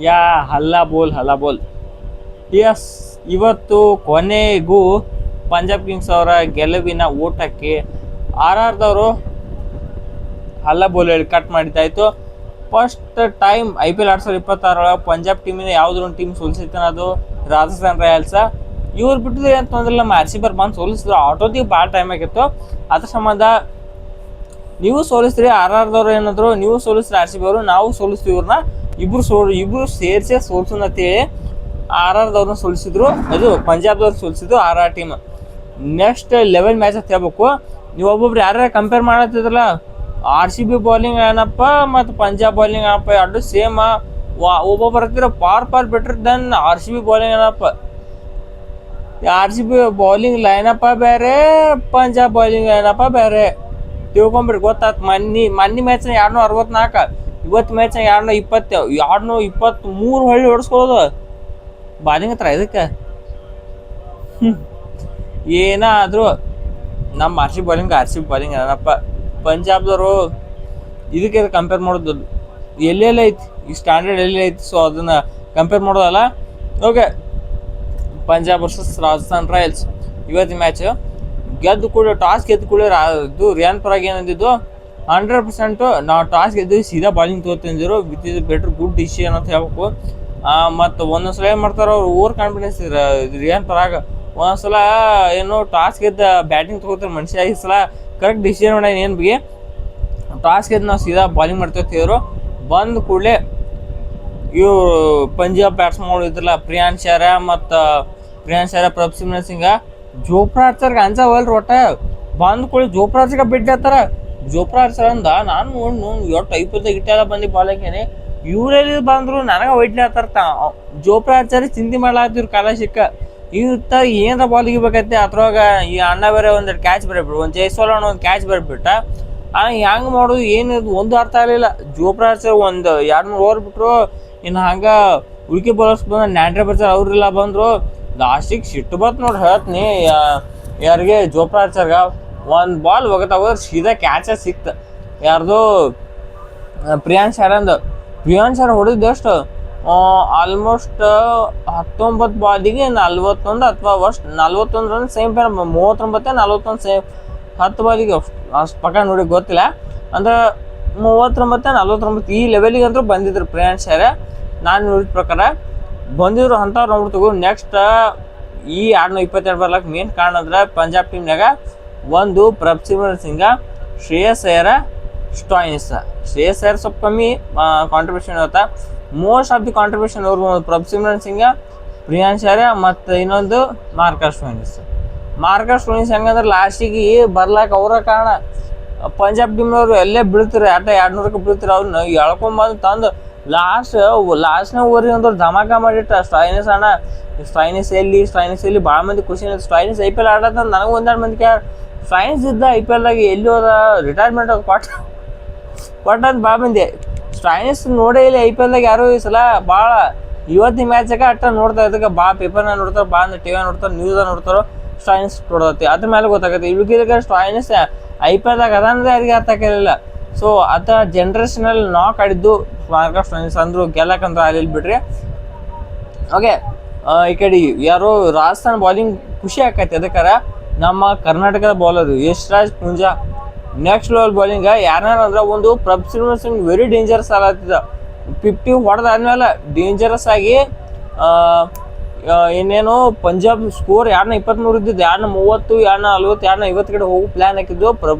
ಯಾ ಹಲ್ಲಾ ಬೋಲ್. S, ಇವತ್ತು ಕೊನೆಗೂ Punjab Kings ಅವರ ಗೆಲುವಿನ ಊಟಕ್ಕೆ RRದವರು ಹಲ್ಲ ಬೋಲ್ ಹೇಳಿ ಕಟ್ ಮಾಡಿದ್ದಾಯಿತು. ಫಸ್ಟ್ ಟೈಮ್ IPL 2026 ಪಂಜಾಬ್ ಟೀಮಿನ ಯಾವುದೋ ಒಂದು ಟೀಮ್ ಸೋಲಿಸಿರ್ತಾನೆ, ಅದು ರಾಜಸ್ಥಾನ್ ರಾಯಲ್ಸ. ಇವ್ರು ಬಿಟ್ಟಿದ್ರೆ ಅಂತಂದ್ರೆ ನಮ್ಮ RCB ಬಂದು ಸೋಲಿಸಿದ್ರು. ಆಟೋದಿಗೆ ಭಾಳ ಟೈಮ್ ಆಗಿತ್ತು. ಅದ್ರ ಸಂಬಂಧ ನೀವು ಸೋಲಿಸ್ತೀರಿ, RRದವ್ರು ಏನಾದ್ರು ನೀವು ಸೋಲಿಸ್ರಿ RCB ಅವರು, ನಾವು ಸೋಲಿಸ್ತೀವಿ ಇವ್ರನ್ನ, ಇಬ್ರು ಸೇರಿಸೇ ಸೋಲ್ಸೋಣ ಅಂತೇಳಿ RRದವ್ರನ್ನ ಸೋಲಿಸಿದ್ರು. ಅದು ಪಂಜಾಬ್ದವ್ರು ಸೋಲಿಸಿದ್ರು RR ಟೀಮ್. ನೆಕ್ಸ್ಟ್ 11 ಮ್ಯಾಚ್ ಅಂತ ಹೇಳ್ಬೇಕು. ನೀವು ಒಬ್ಬೊಬ್ರು ಯಾರ್ಯಾರು ಕಂಪೇರ್ ಮಾಡತ್ತಿದ್ರಲ್ಲ, RCB ಬೌಲಿಂಗ್ ಏನಪ್ಪ ಮತ್ತು ಪಂಜಾಬ್ ಬೌಲಿಂಗ್ ಏನಪ್ಪ ಎರಡು ಸೇಮ್. ಒಬ್ಬೊಬ್ಬರು ಹತ್ತಿರ ಪಾರ್ ಬೆಟರ್ ದೆನ್ RCB ಬೌಲಿಂಗ್ ಏನಪ್ಪ. RCB ಬೌಲಿಂಗ್ ಲೈನಪ್ಪ ಬೇರೆ, ಪಂಜಾಬ್ ಬೌಲಿಂಗ್ ಲೈನಪ್ಪ ಬೇರೆ. ತಿಳ್ಕೊಂಬಿಟ್ರಿ, ಗೊತ್ತಾಯ್ತು. ಮನ್ನಿ ಮ್ಯಾಚ್ನ 264, ಇವತ್ತು ಮ್ಯಾಚ್ನ 223 ಹೊಳ್ಳಿ ಹೊಡ್ಸ್ಕೊಳ್ಳೋದು ಬಾಲಿಂಗ್ ಹತ್ರ. ಇದಕ್ಕೆ ಏನಾದರೂ ನಮ್ಮ RCB ಬೌಲಿಂಗ್ ಏನಪ್ಪ. ಪಂಜಾಬ್ದವರು ಇದಕ್ಕೆ ಕಂಪೇರ್ ಮಾಡೋದು ಎಲ್ಲೆಲ್ಲ ಐತಿ, ಈ ಸ್ಟ್ಯಾಂಡರ್ಡ್ ಎಲ್ಲಿ ಐತಿ. ಸೊ ಅದನ್ನು ಕಂಪೇರ್ ಮಾಡೋದಲ್ಲ. Okay, Punjab versus Rajasthan Royals ಇವತ್ತಿನ ಮ್ಯಾಚ್. ಗೆದ್ದು ಕೂಡ ಟಾಸ್ ಗೆದ್ದು ಕೂಡ ಇದು ರಿಯಾನ್ ಪರಾಗ್ ಏನಂದಿದ್ದು, 100% ನಾವು ಟಾಸ್ ಗೆದ್ದು ಸೀದಾ ಬಾಲಿಂಗ್ ತೋತಿದ್ರು, with is better good decision ಅಂತ ಹೇಳ್ಬೇಕು. ಮತ್ತು ಒಂದೊಂದ್ಸಲ ಏನು ಮಾಡ್ತಾರೆ ಅವ್ರು, ಓವರ್ ಕಾನ್ಫಿಡೆನ್ಸ್ ರಿಯಾನ್ ಪರಾಗ್. ಒಂದೊಂದ್ಸಲ ಏನು ಟಾಸ್ ಗೆದ್ದು ಬ್ಯಾಟಿಂಗ್ ತೊಗೋತಾರೆ ಮನುಷ್ಯ. ಈ ಸಲ ಕರೆಕ್ಟ್ ಡಿಸಿಷನ್ ಮಾಡಿ ಏನು ಬಗ್ಗೆ ಟಾಸ್ ಗೆದ್ದು ನಾವು ಸೀದಾ ಬಾಲಿಂಗ್ ಮಾಡ್ತಿದ್ರು. ಬಂದ ಕೂಡಲೇ ಇವರು ಪಂಜಾಬ್ ಬ್ಯಾಟ್ಸ್ಮನ್ಗಳು ಇದ್ರಲ್ಲ, ಪ್ರಿಯಾಂಶ್ ಆರ್ಯ, ಪ್ರಭ್ಸಿಮ್ರನ್ ಸಿಂಗ, ಜೋಪ್ರಾ ಆರ್ಚರ್ಗೆ ಅನ್ಸವಲ್ರಿ ಒಟ್ಟ. ಬಂದ ಕೂಡಲೇ ಜೋಪ್ರಾ ಆರ್ಚರ್ಗೆ ಬಿಡ್ಲತ್ತಾರ. ಜೋಪ್ರಾ ಆರ್ಚರ್ ಅಂದ ನಾನು ಎಷ್ಟು 50 ಇಟ್ಟೆಲ್ಲ ಬಂದು ಬಾಲಕೇನೆ, ಇವರೆಲ್ಲಿ ಬಂದರು ನನಗೆ ಹೊಡ್ಲಾತ್ತಾರ. ಜೋಪ್ರಾ ಆರ್ಚರ್ ಚಿಂತೆ ಮಾಡ್ಲಾತಿವ್ರು ಕಾಲಶಿಕ್ಕ. ಇವ್ರ ಏನಾರ ಬಾಲ್ ಇಗಬೇಕೈತೆ. ಅದ್ರೊಳಗೆ ಈ ಅಣ್ಣ ಬೇರೆ ಒಂದೆರಡು ಕ್ಯಾಚ್ ಬರೀಬಿಡು, ಒಂದು ಜೈಸ್ವಾಲ್ ಅಣ್ಣ ಒಂದು ಕ್ಯಾಚ್ ಬರೀಬಿಟ್ಟ. ಹೆಂಗೆ ಮಾಡೋದು ಏನಿದು ಒಂದು ಅರ್ಥ ಆಗಲಿಲ್ಲ. ಜೋಪ್ರಾ ಆರ್ಚರ್ ಒಂದು 2-3 ಓವರ್ ಬಿಟ್ಟರು. ಇನ್ನು ಹಂಗೆ ಉಳ್ಕಿ ಬೌಲರ್ಸ್ ಬಂದ ನ್ಯಾಂಡ್ರೆ ಬರ್ತಾರೆ, ಅವರೆಲ್ಲ ಬಂದರು. ಲಾಸ್ಟಿಗೆ ಸಿಟ್ಟು ಬಂತು ನೋಡಿ, ಹೇಳ್ತೀನಿ ಯಾರಿಗೆ, ಜೋಪ್ರಾ ಆರ್ಚರ್ಗೆ ಒಂದು ಬಾಲ್ ಹೋಗೋದ್ರೆ ಸೀದಾ ಕ್ಯಾಚ ಸಿಕ್ತು. ಯಾರ್ದು ಪ್ರಿಯಾಂಶ್ ಆರ್ಯ ಹೊಡೆದಿದ್ದು ಎಷ್ಟು ಆಲ್ಮೋಸ್ಟ್ 19 ಬಾಲಿಗೆ 41 ಅಥವಾ 41 ರನ್ ಸೇಮ್ ಪೇರ್, 39-41 ಸೇಮ್. 10 ಬಾಲಿಗೆ ಅಷ್ಟು ಪಕ್ಕ ನೋಡಿ ಗೊತ್ತಿಲ್ಲ, ಅಂದ್ರೆ 39-49 ಈ ಲೆವೆಲಿಗೆ ಅಂತೂ ಬಂದಿದ್ರು ಪ್ರಿಯಾಂಶ್ ಆರ್ಯ. ನಾನು ನೋಡಿದ ಪ್ರಕಾರ ಬಂದಿದ್ರು ಅಂಥವ್ರು ನೋಡ್ತೀವಿ. ನೆಕ್ಸ್ಟ್ ಈ 222 ಬರ್ಲಕ್ಕೆ ಮೇನ್ ಕಾರಣ ಅಂದ್ರೆ ಪಂಜಾಬ್ ಟೀಮ್ನಾಗ ಒಂದು ಪ್ರಭ್ಸಿಮ್ರನ್ ಸಿಂಗ, ಶ್ರೇಯಸ್ ಅಯ್ಯರ್, ಸ್ಟಾಯ್ನಿಸ್. ಶ್ರೇಯಸ್ ಅಯ್ಯರ್ ಸ್ವಲ್ಪ ಕಮ್ಮಿ ಕಾಂಟ್ರಿಬ್ಯೂಷನ್ ಇರುತ್ತೆ. ಮೋಸ್ಟ್ ಆಫ್ ದಿ ಕಾಂಟ್ರಿಬ್ಯೂಷನ್ ಅವ್ರು ಪ್ರಭ್ಸಿಮ್ರನ್ ಸಿಂಗ, ಪ್ರಿಯಾಂಶ್ ಆರ್ಯ ಮತ್ತು ಇನ್ನೊಂದು ಮಾರ್ಕಸ್ ಸ್ಟೋಯಿನಿಸ್. ಹೆಂಗಂದ್ರೆ ಲಾಸ್ಟಿಗೆ ಬರ್ಲಾಕ ಅವರ ಕಾರಣ. ಪಂಜಾಬ್ ಟೀಮ್ನವ್ರು ಎಲ್ಲೇ ಬೀಳ್ತಾರೆ, 200ಕ್ಕೆ ಬೀಳ್ತಾರೆ, ಅವ್ರನ್ನ ಎಳ್ಕೊಂಬಂದು ತಂದು ಲಾಸ್ಟ್ನಾಗ ಓವರಿಗೆ ಅಂದ್ರೆ ಧಮಾಕ ಮಾಡಿಟ್ಟ ಸ್ಟಾಯ್ನಿಸ್ ಎಲ್ಲಿ ಭಾಳ ಮಂದಿ ಖುಷಿ. ಸ್ಟಾಯ್ನಿಸ್ IPL ಆಡತ್ತ ನನಗೆ ಒಂದೆರಡು ಮಂದಿ ಸ್ಟಾಯ್ನಿಸ್ ಇದ್ದ IPLದಾಗ ಎಲ್ಲಿ ಹೋದ, ರಿಟೈರ್ಮೆಂಟ್ ಅದು ಕೊಟ್ಟಂತ ಭಾಳ ಮಂದಿ. ಸ್ಟಾಯ್ನಿಸ್ ನೋಡೇ ಇಲ್ಲ IPLದಾಗ ಯಾರು ಈ ಸಲ ಭಾಳ. ಇವತ್ತಿನ ಮ್ಯಾಚಾಗ ನೋಡ್ತಾರೆ, ಇದಕ್ಕೆ ಭಾಳ ಪೇಪರ್ನ ನೋಡ್ತಾರೆ, ಭಾಳ TV ನೋಡ್ತಾರೆ, ನ್ಯೂಸ್ ನೋಡ್ತಾರೋ ಸ್ಟಾಯ್ನಿಸ್ ಕೊಡೋದತ್ತೆ. ಅದ್ರ ಮೇಲೆ ಗೊತ್ತಾಗುತ್ತೆ. ಇವಾಗ ಸ್ಟಾಯ್ನಿಸ್ IPLದಾಗ ಅದಂದ್ರೆ ಯಾರಿಗೆ ಅರ್ಥ ಆಗಿರಲಿಲ್ಲ. ಸೊ ಆತ ಜನ್ರೇಷನಲ್ಲಿ ನಾಕ್ ಆಡಿದ್ದು ಮಾರ್ಕಸ್ ಸ್ಟೋಯಿನಿಸ್ ಅಂದರು, ಗೆಲ್ಲಕ್ಕಂತ ಆಗಲಿಲ್ಲ ಬಿಡ್ರಿ. ಓಕೆ, ಈ ಕಡೆ ಯಾರು ರಾಜಸ್ಥಾನ್ ಬೌಲಿಂಗ್ ಖುಷಿ ಆಕೈತಿ. ಅದಕ್ಕಾರ ನಮ್ಮ ಕರ್ನಾಟಕದ bowler Yashraj Punja next level bowling. ಯಾರಂದ್ರೆ ಒಂದು ಪ್ರಭ್ಸಿಮ್ರನ್ ಸಿಂಗ್ ವೆರಿ ಡೇಂಜರಸ್ ಆಗತ್ತಿದ್ದ. 50 ಹೊಡೆದಾದ್ಮೇಲೆ ಡೇಂಜರಸ್ ಆಗಿ ಇನ್ನೇನು ಪಂಜಾಬ್ ಸ್ಕೋರ್ 223 ಇದ್ದಿದ್ದು 230, 240, 250 ಕಡೆ ಹೋಗೋ ಪ್ಲ್ಯಾನ್ ಹಾಕಿದ್ದು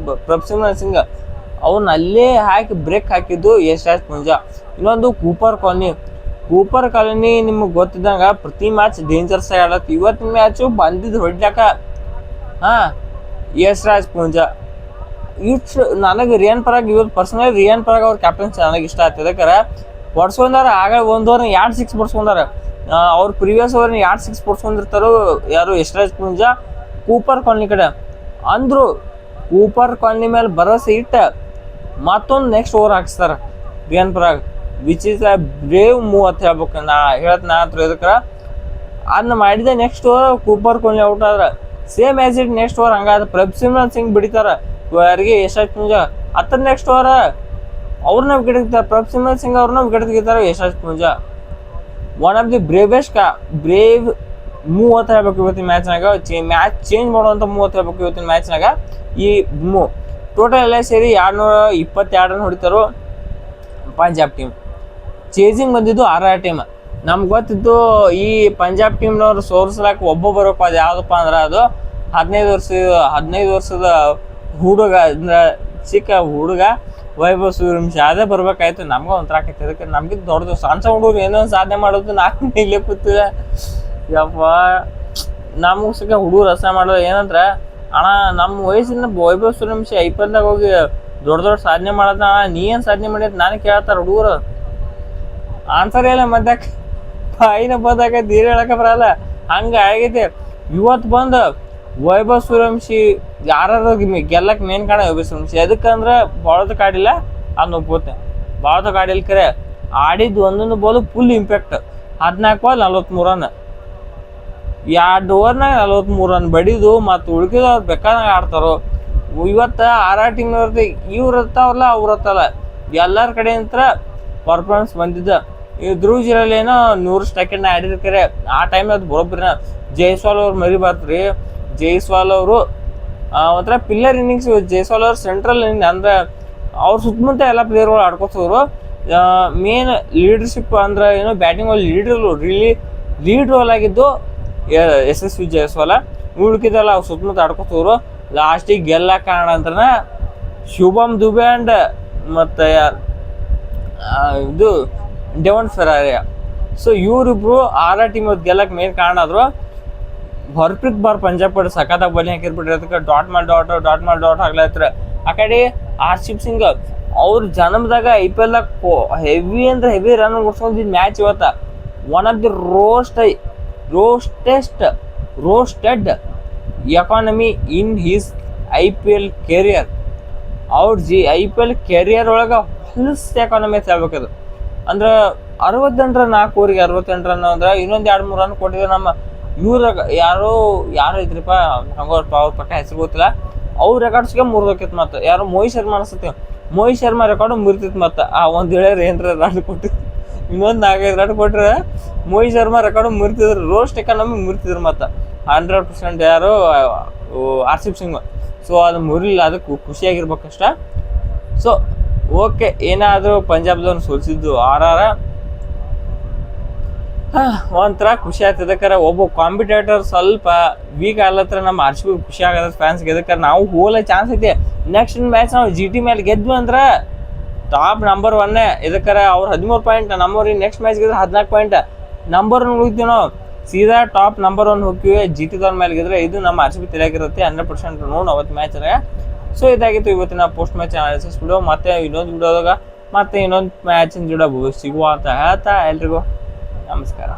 ಪ್ರಭ್ಸಿಮ್ರನ್ ಸಿಂಗ್. ಅವನ್ನ ಅಲ್ಲೇ ಹಾಕಿ ಬ್ರೇಕ್ ಹಾಕಿದ್ದು ಯಶ್ರಾಜ್ ಪೂಂಜಾ. ಇನ್ನೊಂದು ಕೂಪರ್ ಕಾಲನಿ ನಿಮಗೆ ಗೊತ್ತಿದ್ದಂಗೆ ಪ್ರತಿ ಮ್ಯಾಚ್ ಡೇಂಜರ್ಸ್ ಆಗಿ ಆಡತ್ತೆ. ಇವತ್ತಿನ ಮ್ಯಾಚು ಬಂದಿದ್ದು ಹೊಡ್ಲಾಕ ಯಶ್ರಾಜ್ ಪೂಂಜಾ. ನನಗೆ ರಿಯಾನ್ ಪರಾಗ್ ಇವತ್ತು ಪರ್ಸನಲಿ ರಿಯಾನ್ ಪರಾಗ್ ಅವ್ರ ಕ್ಯಾಪ್ಟನ್ಸಿ ನನಗೆ ಇಷ್ಟ ಆಗ್ತದೆ. ಯಾಕಂದ್ರೆ ಹೊಡ್ಸ್ಕೊಂಡಾರ, ಆಗ ಒಂದು ಓವರ್ನ 2 6 ಹೊಡ್ಸ್ಕೊಂಡಾರ. ಅವ್ರು ಪ್ರೀವಿಯಸ್ ಓವರ್ನ 2 6 ಹೊಡ್ಸ್ಕೊಂಡಿರ್ತಾರೋ ಯಾರು ಯಶ್ರಾಜ್ ಪೂಂಜಾ. ಕೂಪರ್ ಕಾಲನಿ ಕಡೆ ಅಂದರು, ಕೂಪರ್ ಕಾಲನಿ ಮೇಲೆ ಭರವಸೆ ಇಟ್ಟ ಮತ್ತೊಂದು ನೆಕ್ಸ್ಟ್ ಓವರ್ ಹಾಕ್ಸ್ತಾರೆ Riyan Parag, which is a brave move ಅಂತ ಹೇಳ್ಬೇಕು. ನಾ ಇದಕ್ಕೆ ಅದನ್ನ ಮಾಡಿದೆ. Next over Cooper Kohli out ಆದ್ರೆ same as it next over ಹಂಗಾದ್ರೆ ಪ್ರಭ್ಸಿಮ್ರನ್ ಸಿಂಗ್ ಬಿಡಿತಾರೆ ಯಾರಿಗೆ, ಯಶ್ರಾಜ್ ಪೂಂಜಾ. ನೆಕ್ಸ್ಟ್ ಓವರ್ ಅವ್ರನ್ನ ವಿಕೆಟ್ ತೆಗಿತಾರೆ, ಪ್ರಭ್ಸಿಮ್ರನ್ ಸಿಂಗ್ ಅವ್ರನ್ನ ವಿಕೆಟ್ ತೆಗಿತಾರೆ Yashraj Punja. One of the brave move ಅಂತ ಹೇಳ್ಬೇಕು ಇವತ್ತಿನ ಮ್ಯಾಚ್ನಾಗ. ಮ್ಯಾಚ್ ಚೇಂಜ್ ಮಾಡುವಂಥ ಮೂವ್ ಅಂತ ಹೇಳ್ಬೇಕು ಇವತ್ತಿನ ಮ್ಯಾಚ್ನಾಗ. ಈ ಮೂವ್ ಟೋಟಲ್ ಎಲ್ಲ ಸೇರಿ 222 ರನ್ ಹೊಡಿತಾರೋ ಪಂಜಾಬ್ ಟೀಮ್. ಚೇಸಿಂಗ್ ಬಂದಿದ್ದು RR ಟೀಮ್. ನಮ್ಗೆ ಗೊತ್ತಿದ್ದು ಈ ಪಂಜಾಬ್ ಟೀಮ್ನವ್ರು ಸೋರ್ಸ್ಲಾಕ ಒಬ್ಬ ಬರೋಪ್ಪ, ಅದು ಯಾವುದಪ್ಪ ಅಂದ್ರೆ ಅದು 15 ವರ್ಷದ ಹುಡುಗ, ಅಂದ್ರೆ ಚಿಕ್ಕ ಹುಡುಗ ವೈಭವ್ ಸೂರ್ಯವಂಶಿ. ಅದೇ ಬರ್ಬೇಕಾಯ್ತು. ನಮ್ಗೆ ಒಂಥರ ಆಕೈತಿ. ಅದಕ್ಕೆ ನಮ್ಗೆ ದೊಡ್ಡದು ಸಣ್ಣ ಹುಡುಗರು ಏನೋ ಒಂದು ಸಾಧನೆ ಮಾಡೋದು ನಾಲ್ಕು ಇಲ್ಲೇ ಕೂತಿದೆ. ಯಪ್ಪ ನಮ್ಗೆ ಸಿಕ್ಕ ಹುಡುಗರು ರಸ ಮಾಡೋದು ಏನಂದ್ರೆ, ಅಣ್ಣ ನಮ್ಮ ವಯಸ್ಸಿನ ವೈಭವ್ ಸೂರ್ಯವಂಶಿ IPL ಹೋಗಿ ದೊಡ್ಡ ಸಾಧನೆ ಮಾಡೋದ, ನೀ ಏನು ಸಾಧನೆ ಮಾಡಿದ್ ನಾನು ಕೇಳ್ತಾರೆ ಹುಡುಗರು. ಆನ್ಸರ್ ಇಲ್ಲ ಮಧ್ಯಾಕ ಬಾಯಿನ ಬಂದಾಗೈತಿ, ನೀರು ಹೇಳಕ್ಕೆ ಬರಲ್ಲ. ಹಂಗೆ ಆಗೈತಿ. ಇವತ್ತು ಬಂದು ವೈಭವ್ ಸೂರ್ಯವಂಶಿ ಯಾರು ಗೆಲ್ಲಕ್ಕೆ ಮೇನ್ ಕಾರಣ ವೈಭವ್ ಸೂರ್ಯವಂಶಿ. ಅದಕ್ಕಂದ್ರೆ ಭಾಳದ ಕಾಡಿಲ್ಲ, ಅದನ್ನ ಒಪ್ಕೋತೆ. ಭಾಳದ ಕಾಡಿಲ್ಲ ಕರೆ ಆಡಿದ್ದು ಒಂದೊಂದು ball full impact. 14 ball 43 run, 2 ಓವರ್ನಾಗ 43 ರನ್ ಬಡಿದು ಮತ್ತು ಉಳ್ಕಿದವ್ರು ಬೇಕಾದಂಗ ಆಡ್ತಾರೋ. ಇವತ್ತು RR ಟೀಮ್ನವ್ರದ್ದು ಇವ್ರು ಇರ್ತಾವಲ್ಲ ಅವ್ರು ಇರ್ತಲ್ಲ, ಎಲ್ಲರ ಕಡೆ ಅಂತ ಪರ್ಫಾರ್ಮೆನ್ಸ್ ಬಂದಿದ್ದ. ಈ ಧ್ರುವ್ ಜುರೇಲ್ ಏನೋ 100 ಸೆಕೆಂಡ್ ಆಡಿರ್ತಾರೆ. ಆ ಟೈಮ್ ಅದು ಬರೋಬ್ಬರಿನ ಜೈಸ್ವಾಲ್ ಅವ್ರು ಮರಿಬಾರ್ದ್ರಿ. ಜೈಸ್ವಾಲ್ ಅವರು ಒಂಥರ ಪಿಲ್ಲರ್ ಇನ್ನಿಂಗ್ಸ್. ಜೈಸ್ವಾಲ್ ಅವ್ರು ಸೆಂಟ್ರಲ್ ಅಂದ್ರೆ ಅವ್ರ ಸುತ್ತಮುತ್ತ ಎಲ್ಲ ಪ್ಲೇಯರ್ಗಳು ಆಡ್ಕೋತವ್ರು. ಮೇನ್ ಲೀಡರ್ಶಿಪ್ ಅಂದ್ರೆ ಏನೋ ಬ್ಯಾಟಿಂಗ್ ಅಲ್ಲಿ ಲೀಡ್ ರೋಲ್ ಆಗಿದ್ದು SSV ಜೈಸ್ವಾಲ. ಉಳ್ಕಿದಲ್ಲ ಅವ್ರು ಸುತ್ತಮುತ್ತ ಆಡ್ಕೋತವ್ರು. ಲಾಸ್ಟಿಗೆ ಗೆಲ್ಲ ಕಾರಣ ಅಂತಾನೆ ಶುಭಮ್ ದುಬೆ ಅಂಡ್ ಮತ್ತು ಇದು ಡೆವನ್ ಫೆರಾರಿಯಾ. ಸೊ ಇವರಿಬ್ರು RR ಟೀಮ್ ಇವತ್ತು ಗೆಲ್ಲಕ್ಕೆ ಮೇನ್ ಕಾರಣ ಆದ್ರು. ಹೊರಪ್ರೀತ್ ಬಾರ್ ಪಂಜಾಬ್ ಕಡೆ ಸಖತ್ತಾಗಿ ಬಲಿ ಹಾಕಿರ್ಬಿಟ್ರಿ. ಅದಕ್ಕೆ ಡಾಟ್ ಮಾಡಿ ಆಗ್ಲತ್ರ. ಆ ಕಡೆ RCB ಸಿಂಗ್ ಅವ್ರ ಜನ್ಮದಾಗ IPL ಹೆವಿ ಅಂದ್ರೆ ಹೆವಿ ರನ್ ಕೊಡ್ಸ್ಕೊಂಡಿದ್ದು ಮ್ಯಾಚ್ ಇವತ್ತ. One of the roasted economy in his IPL career. ಅವ್ರ IPL ಕೆರಿಯರ್ ಒಳಗೆ ಹೊಲಸ್ ಎಕಾನಮಿ ಅಂತ ಹೇಳ್ಬೇಕದು. ಅಂದ್ರೆ 68 ರನ್ 4 ಓವರಿಗೆ 68 ರನ್ ಅಂದ್ರೆ ಇನ್ನೊಂದು 2-3 ರನ್ ಕೊಟ್ಟಿದ್ರೆ ನಮ್ಮ ಇವ್ರಾಗ ಯಾರು ಇದ್ರಿಪ್ಪ, ಹಂಗೋರ್ಪ ಅವ್ರ ಪಕ್ಕ ಹೆಸರು ಗೊತ್ತಿಲ್ಲ. ಅವ್ರ ರೆಕಾರ್ಡ್ಸ್ಗೆ ಮುರಿದೋಕಿತ್ತು. ಮತ್ತು ಯಾರು ಮೋಹಿತ್ ಶರ್ಮಾ ಅನಿಸುತ್ತೆ. ಮೋಹಿತ್ ಶರ್ಮಾ ರೆಕಾರ್ಡು ಮುರಿತಿತ್ತು. ಮತ್ತು ಆ ಒಂದು ಹೇಳೋರು ಏನರ ರನ್ ಕೊಟ್ಟಿತ್ತು, ಇನ್ನೊಂದು 4-5 ರನ್ ಕೊಟ್ಟರೆ ಮೋಹಿತ್ ಶರ್ಮಾ ರೆಕಾರ್ಡು ಮುರಿತಿದ್ರು. ರೋಸ್ಟ್ ಎಕಾನಮಿ ಮುರಿತಿದ್ರು. ಮತ್ತು 100% ಯಾರು RCB ಸಿಂಗ್. ಸೊ ಅದು ಮುರಿಲಿಲ್ಲ, ಅದಕ್ಕೆ ಖುಷಿಯಾಗಿರ್ಬೇಕಷ್ಟ. ಸೊ ಓಕೆ, ಏನಾದರೂ ಪಂಜಾಬ್ದವ್ರು ಸೋಲಿಸಿದ್ದು RR ಒಂಥರ ಖುಷಿ ಆಗ್ತದೆ. ಯಾಕಂದ್ರೆ ಒಬ್ಬ ಕಾಂಪಿಟೇಟರ್ ಸ್ವಲ್ಪ ವೀಕ್ ಆಗ್ಲತ್ರ ನಮ್ಮ RCB ಖುಷಿ ಆಗದ ಫ್ಯಾನ್ಸ್ಗೆ. ಅದಕ್ಕೆ ನಾವು ಹೋಗೋ ಚಾನ್ಸ್ ಐತಿ. ನೆಕ್ಸ್ಟ್ ಮ್ಯಾಚ್ ನಾವು GT ಮೇಲೆ ಗೆದ್ವಿ ಅಂದ್ರೆ ಟಾಪ್ ನಂಬರ್ 1. ಇದಕ್ಕೆ ಅವ್ರು 13 ಪಾಯಿಂಟ್, ನಮ್ಮವ್ರಿಗೆ ನೆಕ್ಸ್ಟ್ ಮ್ಯಾಚ್ ಗೆದ್ರೆ 14 ಪಾಯಿಂಟ್. ನಂಬರ್ 1 ಹೋಗ್ತೀವಿ ನಾವು, ಸೀದಾ ಟಾಪ್ ನಂಬರ್ 1 ಹೋಗ್ತೀವಿ. GT ಮೇಲೆ ಗೆದ್ರೆ ಇದು ನಮ್ಮ RCB ತಲೆಯಾಗಿರುತ್ತೆ 100% ನೋಡು ಅವತ್ತು ಮ್ಯಾಚ್ನಾಗ. ಸೊ ಇದಾಗಿತ್ತು ಇವತ್ತಿನ ಪೋಸ್ಟ್ ಮ್ಯಾಚ್ ಅನಾಲಿಸಿಸ್ ವಿಡಿಯೋ. ಮತ್ತೆ ಇನ್ನೊಂದು ವಿಡಿಯೋದಾಗ ಮತ್ತೆ ಇನ್ನೊಂದು ಮ್ಯಾಚಿನ ವಿಡಿಯೋ ಸಿಗುವ ಅಂತ ಹೇಳ್ತಾ ಎಲ್ರಿಗೂ ನಮಸ್ಕಾರ.